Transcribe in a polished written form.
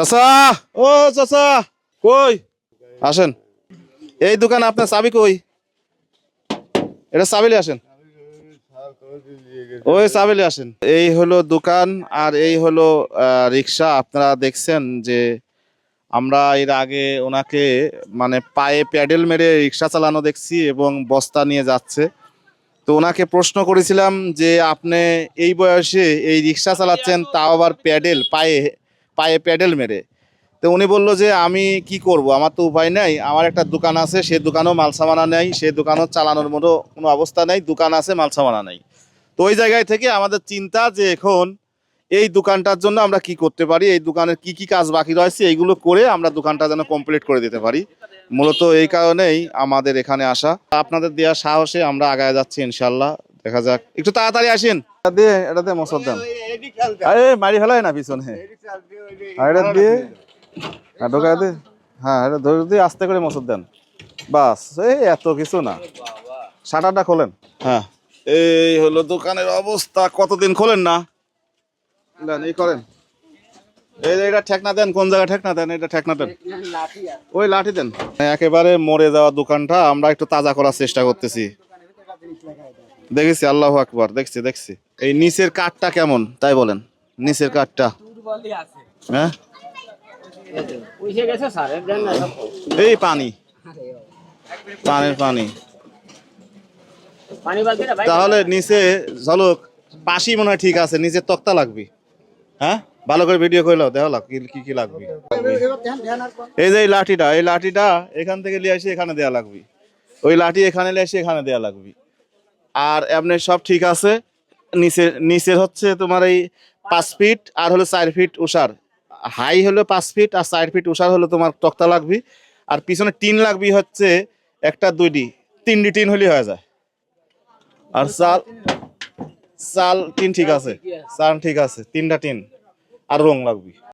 চাচা, ও চাচা, কই আসেন। এই দোকান আপনার চাবি কই? এটা চাবিলে আসেন, ওই চাবিলে আসেন। এই হলো দোকান আর এই হলো রিক্সা। আপনারা দেখছেন যে আমরা এর আগে ওনাকে মানে পায়ে প্যাডেল মেরে রিক্সা চালানো দেখছি এবং বস্তা নিয়ে যাচ্ছে। তো ওনাকে প্রশ্ন করেছিলাম যে আপনি এই বয়সে এই রিক্সা চালাচ্ছেন, তাও আবার প্যাডেল পায়ে পায়ে প্যাডেল মেরে। তো উনি বললো যে আমি কি করব, আমার তো উপায় নাই, আমার একটা দোকান আছে, সে দোকানও মাল সামানা নেই, সে দোকানও চালানোর মতো কোনো অবস্থা নেই, দোকান আছে মাল সামানা নেই। তো ওই জায়গায় থেকে আমাদের চিন্তা যে এখন এই দোকানটার জন্য আমরা কি করতে পারি, এই দোকানের কি কি কাজ বাকি রয়েছে এইগুলো করে আমরা দোকানটা যেন কমপ্লিট করে দিতে পারি। মূলত এই কারণেই আমাদের এখানে আসা। আপনাদের দেওয়ার সাহসে আমরা আগায় যাচ্ছি ইনশাল্লাহ। দেখা যাক, একটু তাড়াতাড়ি আসেন। এটাতে মশার দেন, আরে মারি ফেলায় না পিছনে, এটা দিয়ে ঢোকায় দে। হ্যাঁ, এটা ধরে দিয়ে আস্তে করে মশার দেন, বাস। এই এত কিছু না, শাটারটা খোলেন। হ্যাঁ, এই হলো দোকানের অবস্থা। কতদিন খোলেন না, এই করেন। এই যে এটা ঠেকনা দেন, কোন জায়গায় ঠেকনা দেন? এটা ঠেকনা দেন, ওই লাঠি দেন। একেবারে মরে যাওয়া দোকানটা আমরা একটু তাজা করার চেষ্টা করতেছি। দেখেছি, আল্লাহু আকবার, দেখছি দেখছি। এই নিচের কাঠটা কেমন তাই বলেন, নিচের কাঠটা। হ্যাঁ, এই পানি, পানির পানি। তাহলে নিচে ঝলক পাশি মনে হয় ঠিক আছে, নিচের তক্তা লাগবে। হ্যাঁ, ভালো করে ভিডিও করে লাও, দেখো কি কি লাগবে। এই যে এই লাঠিটা, এই লাঠিটা এখান থেকে নিয়ে আসি এখানে দেয়া লাগবে, ওই লাঠি এখানে নিয়ে আসি এখানে দেয়া লাগবে। আর এমনি সব ঠিক আছে। নিচের হচ্ছে তোমার এই 5 ফিট আর হলো 4 ফিট উষার, হাই হলো 5 ফিট আর 4 ফিট উষার হলো তোমার তক্তা লাগবে। আর পিছনে টিন লাগবে হচ্ছে একটা, দুইটি, তিনটি টিন হলে হয়ে যায়। আর চাল, চাল টিন ঠিক আছে, চাল ঠিক আছে, 3টা টিন আর রং লাগবে।